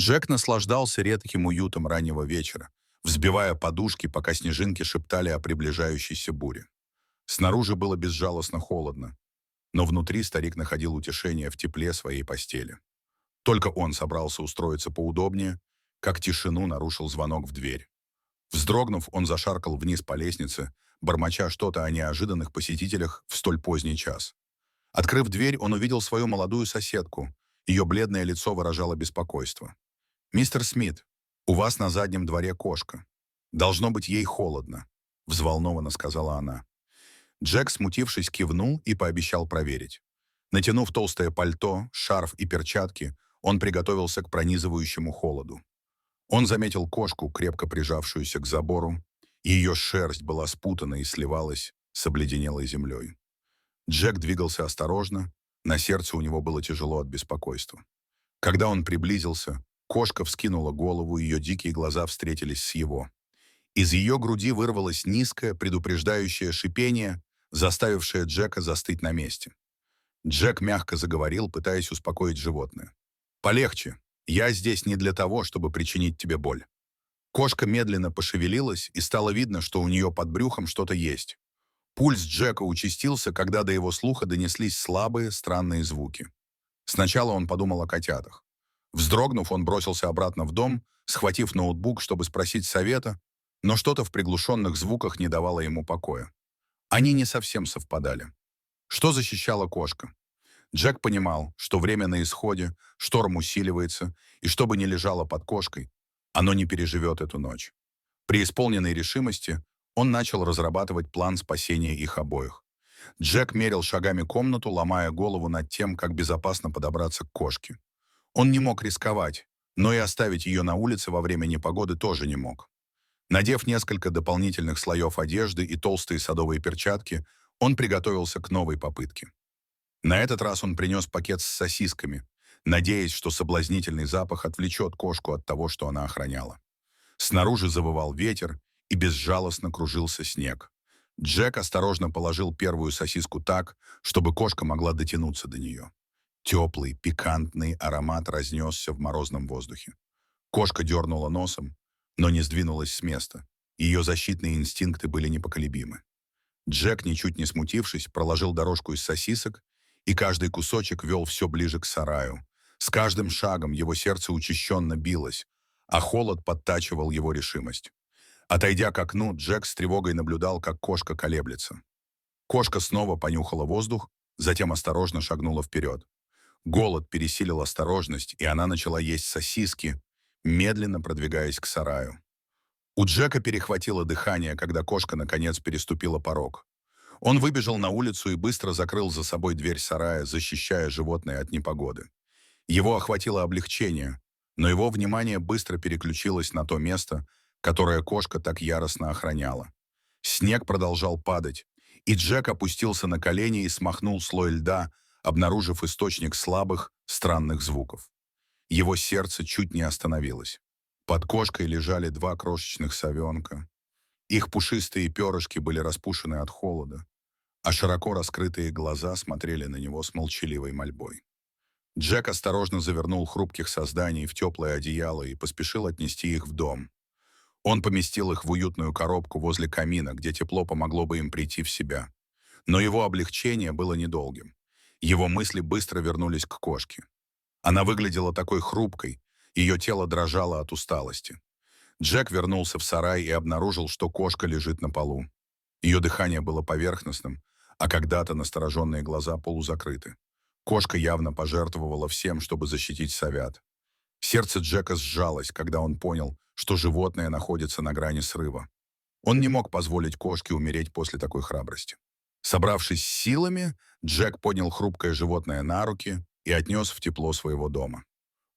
Джек наслаждался редким уютом раннего вечера, взбивая подушки, пока снежинки шептали о приближающейся буре. Снаружи было безжалостно холодно, но внутри старик находил утешение в тепле своей постели. Только он собрался устроиться поудобнее, как тишину нарушил звонок в дверь. Вздрогнув, он зашаркал вниз по лестнице, бормоча что-то о неожиданных посетителях в столь поздний час. Открыв дверь, он увидел свою молодую соседку. Ее бледное лицо выражало беспокойство. «Мистер Смит, у вас на заднем дворе кошка. Должно быть, ей холодно», — взволнованно сказала она. Джек, смутившись, кивнул и пообещал проверить. Натянув толстое пальто, шарф и перчатки, он приготовился к пронизывающему холоду. Он заметил кошку, крепко прижавшуюся к забору, и ее шерсть была спутана и сливалась с обледенелой землей. Джек двигался осторожно, на сердце у него было тяжело от беспокойства. Когда он приблизился, кошка вскинула голову, ее дикие глаза встретились с его. Из ее груди вырвалось низкое, предупреждающее шипение, заставившее Джека застыть на месте. Джек мягко заговорил, пытаясь успокоить животное. «Полегче. Я здесь не для того, чтобы причинить тебе боль». Кошка медленно пошевелилась, и стало видно, что у нее под брюхом что-то есть. Пульс Джека участился, когда до его слуха донеслись слабые, странные звуки. Сначала он подумал о котятах. Вздрогнув, он бросился обратно в дом, схватив ноутбук, чтобы спросить совета, но что-то в приглушенных звуках не давало ему покоя. Они не совсем совпадали. Что защищала кошка? Джек понимал, что время на исходе, шторм усиливается, и что бы ни лежало под кошкой, оно не переживет эту ночь. При исполненной решимости он начал разрабатывать план спасения их обоих. Джек мерил шагами комнату, ломая голову над тем, как безопасно подобраться к кошке. Он не мог рисковать, но и оставить ее на улице во время непогоды тоже не мог. Надев несколько дополнительных слоев одежды и толстые садовые перчатки, он приготовился к новой попытке. На этот раз он принес пакет с сосисками, надеясь, что соблазнительный запах отвлечет кошку от того, что она охраняла. Снаружи завывал ветер, и безжалостно кружился снег. Джек осторожно положил первую сосиску так, чтобы кошка могла дотянуться до нее. Теплый, пикантный аромат разнесся в морозном воздухе. Кошка дернула носом, но не сдвинулась с места. Ее защитные инстинкты были непоколебимы. Джек, ничуть не смутившись, проложил дорожку из сосисок, и каждый кусочек вел все ближе к сараю. С каждым шагом его сердце учащенно билось, а холод подтачивал его решимость. Отойдя к окну, Джек с тревогой наблюдал, как кошка колеблется. Кошка снова понюхала воздух, затем осторожно шагнула вперед. Голод пересилил осторожность, и она начала есть сосиски, медленно продвигаясь к сараю. У Джека перехватило дыхание, когда кошка наконец переступила порог. Он выбежал на улицу и быстро закрыл за собой дверь сарая, защищая животное от непогоды. Его охватило облегчение, но его внимание быстро переключилось на то место, которое кошка так яростно охраняла. Снег продолжал падать, и Джек опустился на колени и смахнул слой льда, обнаружив источник слабых, странных звуков. Его сердце чуть не остановилось. Под кошкой лежали два крошечных совенка. Их пушистые перышки были распушены от холода, а широко раскрытые глаза смотрели на него с молчаливой мольбой. Джек осторожно завернул хрупких созданий в теплое одеяло и поспешил отнести их в дом. Он поместил их в уютную коробку возле камина, где тепло помогло бы им прийти в себя. Но его облегчение было недолгим. Его мысли быстро вернулись к кошке. Она выглядела такой хрупкой, ее тело дрожало от усталости. Джек вернулся в сарай и обнаружил, что кошка лежит на полу. Ее дыхание было поверхностным, а когда-то настороженные глаза полузакрыты. Кошка явно пожертвовала всем, чтобы защитить совят. Сердце Джека сжалось, когда он понял, что животное находится на грани срыва. Он не мог позволить кошке умереть после такой храбрости. Собравшись с силами, Джек поднял хрупкое животное на руки и отнес в тепло своего дома.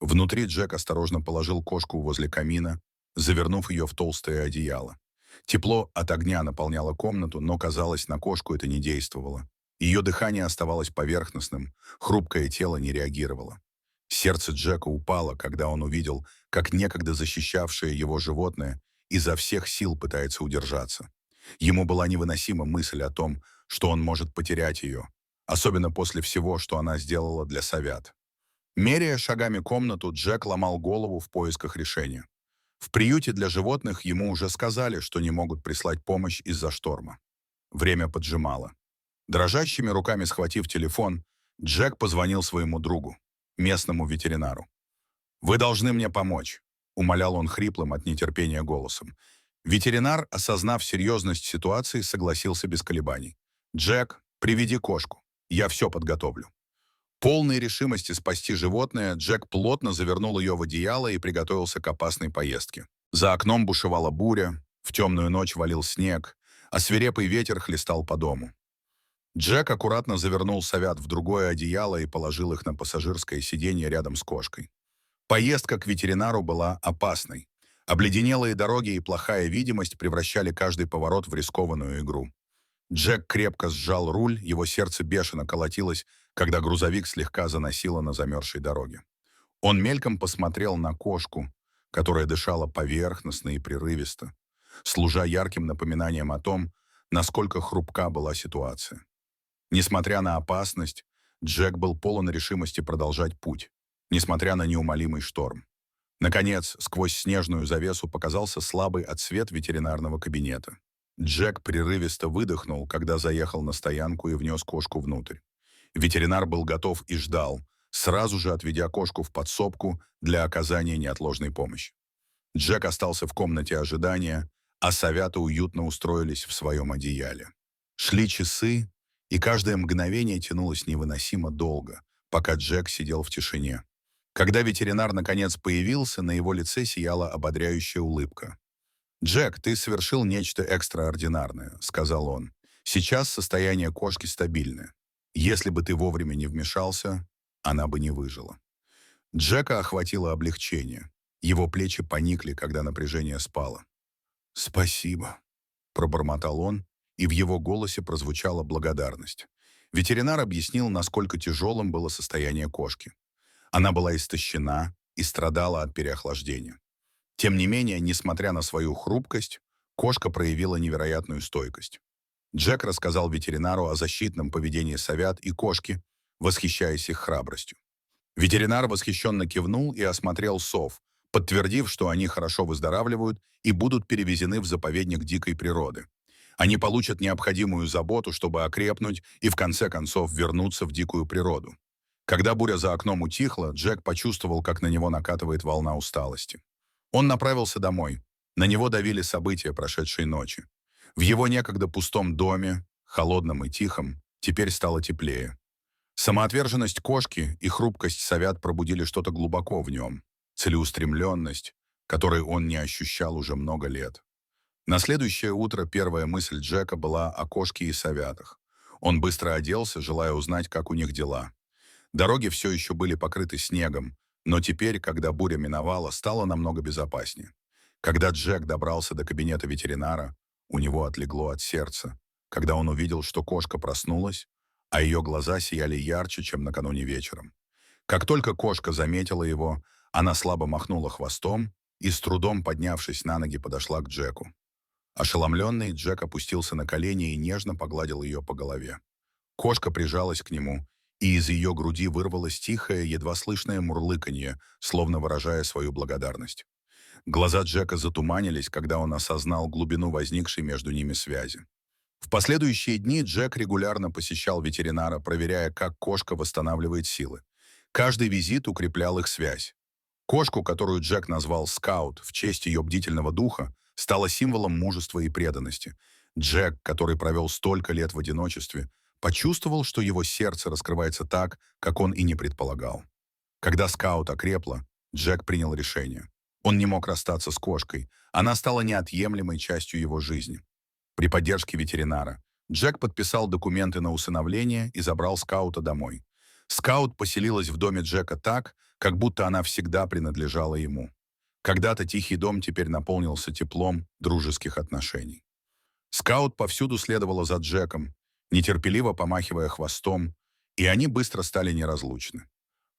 Внутри Джек осторожно положил кошку возле камина, завернув ее в толстое одеяло. Тепло от огня наполняло комнату, но, казалось, на кошку это не действовало. Ее дыхание оставалось поверхностным, хрупкое тело не реагировало. Сердце Джека упало, когда он увидел, как некогда защищавшее его животное изо всех сил пытается удержаться. Ему была невыносима мысль о том, что он может потерять ее, особенно после всего, что она сделала для совят. Меряя шагами комнату, Джек ломал голову в поисках решения. В приюте для животных ему уже сказали, что не могут прислать помощь из-за шторма. Время поджимало. Дрожащими руками схватив телефон, Джек позвонил своему другу, местному ветеринару. «Вы должны мне помочь», — умолял он хриплым от нетерпения голосом. Ветеринар, осознав серьезность ситуации, согласился без колебаний. «Джек, приведи кошку. Я все подготовлю». Полной решимости спасти животное, Джек плотно завернул ее в одеяло и приготовился к опасной поездке. За окном бушевала буря, в темную ночь валил снег, а свирепый ветер хлестал по дому. Джек аккуратно завернул совят в другое одеяло и положил их на пассажирское сиденье рядом с кошкой. Поездка к ветеринару была опасной. Обледенелые дороги и плохая видимость превращали каждый поворот в рискованную игру. Джек крепко сжал руль, его сердце бешено колотилось, когда грузовик слегка заносило на замерзшей дороге. Он мельком посмотрел на кошку, которая дышала поверхностно и прерывисто, служа ярким напоминанием о том, насколько хрупка была ситуация. Несмотря на опасность, Джек был полон решимости продолжать путь, несмотря на неумолимый шторм. Наконец, сквозь снежную завесу показался слабый отсвет ветеринарного кабинета. Джек прерывисто выдохнул, когда заехал на стоянку и внес кошку внутрь. Ветеринар был готов и ждал, сразу же отведя кошку в подсобку для оказания неотложной помощи. Джек остался в комнате ожидания, а совята уютно устроились в своем одеяле. Шли часы, и каждое мгновение тянулось невыносимо долго, пока Джек сидел в тишине. Когда ветеринар наконец появился, на его лице сияла ободряющая улыбка. «Джек, ты совершил нечто экстраординарное», — сказал он. «Сейчас состояние кошки стабильное. Если бы ты вовремя не вмешался, она бы не выжила». Джека охватило облегчение. Его плечи поникли, когда напряжение спало. «Спасибо», — пробормотал он, и в его голосе прозвучала благодарность. Ветеринар объяснил, насколько тяжелым было состояние кошки. Она была истощена и страдала от переохлаждения. Тем не менее, несмотря на свою хрупкость, кошка проявила невероятную стойкость. Джек рассказал ветеринару о защитном поведении совят и кошки, восхищаясь их храбростью. Ветеринар восхищенно кивнул и осмотрел сов, подтвердив, что они хорошо выздоравливают и будут перевезены в заповедник дикой природы. Они получат необходимую заботу, чтобы окрепнуть и в конце концов вернуться в дикую природу. Когда буря за окном утихла, Джек почувствовал, как на него накатывает волна усталости. Он направился домой. На него давили события прошедшей ночи. В его некогда пустом доме, холодном и тихом, теперь стало теплее. Самоотверженность кошки и хрупкость совят пробудили что-то глубоко в нем, целеустремленность, которой он не ощущал уже много лет. На следующее утро первая мысль Джека была о кошке и совятах. Он быстро оделся, желая узнать, как у них дела. Дороги все еще были покрыты снегом, но теперь, когда буря миновала, стало намного безопаснее. Когда Джек добрался до кабинета ветеринара, у него отлегло от сердца, когда он увидел, что кошка проснулась, а ее глаза сияли ярче, чем накануне вечером. Как только кошка заметила его, она слабо махнула хвостом и, с трудом поднявшись на ноги, подошла к Джеку. Ошеломленный, Джек опустился на колени и нежно погладил ее по голове. Кошка прижалась к нему, и из ее груди вырвалось тихое, едва слышное мурлыканье, словно выражая свою благодарность. Глаза Джека затуманились, когда он осознал глубину возникшей между ними связи. В последующие дни Джек регулярно посещал ветеринара, проверяя, как кошка восстанавливает силы. Каждый визит укреплял их связь. Кошку, которую Джек назвал «Скаут» в честь ее бдительного духа, стала символом мужества и преданности. Джек, который провел столько лет в одиночестве, почувствовал, что его сердце раскрывается так, как он и не предполагал. Когда Скаут окрепла, Джек принял решение. Он не мог расстаться с кошкой. Она стала неотъемлемой частью его жизни. При поддержке ветеринара Джек подписал документы на усыновление и забрал Скаута домой. Скаут поселилась в доме Джека так, как будто она всегда принадлежала ему. Когда-то тихий дом теперь наполнился теплом дружеских отношений. Скаут повсюду следовала за Джеком, нетерпеливо помахивая хвостом, и они быстро стали неразлучны.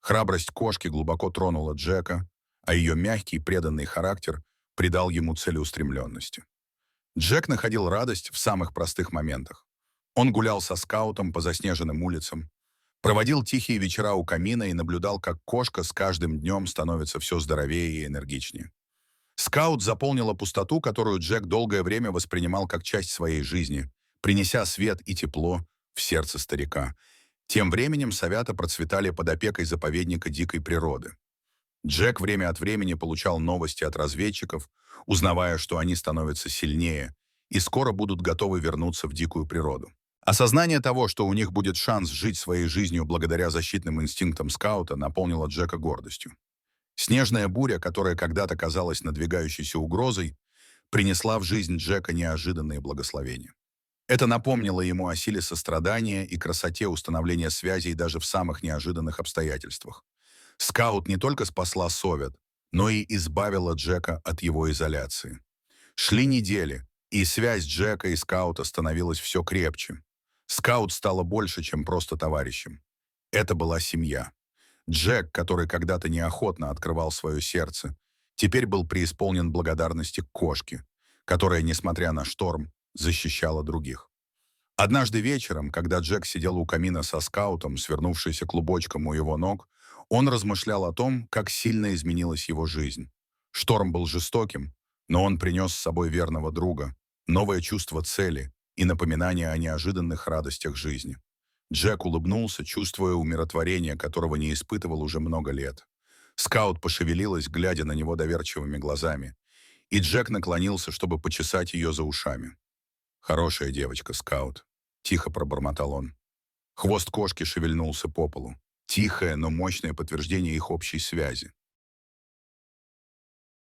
Храбрость кошки глубоко тронула Джека, а ее мягкий, преданный характер придал ему целеустремленности. Джек находил радость в самых простых моментах. Он гулял со Скаутом по заснеженным улицам, Проводил тихие вечера у камина и наблюдал, как кошка с каждым днем становится все здоровее и энергичнее. Скаут заполнила пустоту, которую Джек долгое время воспринимал как часть своей жизни, принеся свет и тепло в сердце старика. Тем временем совята процветали под опекой заповедника дикой природы. Джек время от времени получал новости от разведчиков, узнавая, что они становятся сильнее и скоро будут готовы вернуться в дикую природу. Осознание того, что у них будет шанс жить своей жизнью благодаря защитным инстинктам скаута, наполнило Джека гордостью. Снежная буря, которая когда-то казалась надвигающейся угрозой, принесла в жизнь Джека неожиданные благословения. Это напомнило ему о силе сострадания и красоте установления связей даже в самых неожиданных обстоятельствах. Скаут не только спасла Совет, но и избавила Джека от его изоляции. Шли недели, и связь Джека и Скаута становилась все крепче. Скаут стала больше, чем просто товарищем. Это была семья. Джек, который когда-то неохотно открывал свое сердце, теперь был преисполнен благодарности к кошке, которая, несмотря на шторм, защищала других. Однажды вечером, когда Джек сидел у камина со скаутом, свернувшийся клубочком у его ног, он размышлял о том, как сильно изменилась его жизнь. Шторм был жестоким, но он принес с собой верного друга, новое чувство цели и напоминание о неожиданных радостях жизни. Джек улыбнулся, чувствуя умиротворение, которого не испытывал уже много лет. Скаут пошевелилась, глядя на него доверчивыми глазами, и Джек наклонился, чтобы почесать ее за ушами. «Хорошая девочка, Скаут», — тихо пробормотал он. Хвост кошки шевельнулся по полу. Тихое, но мощное подтверждение их общей связи.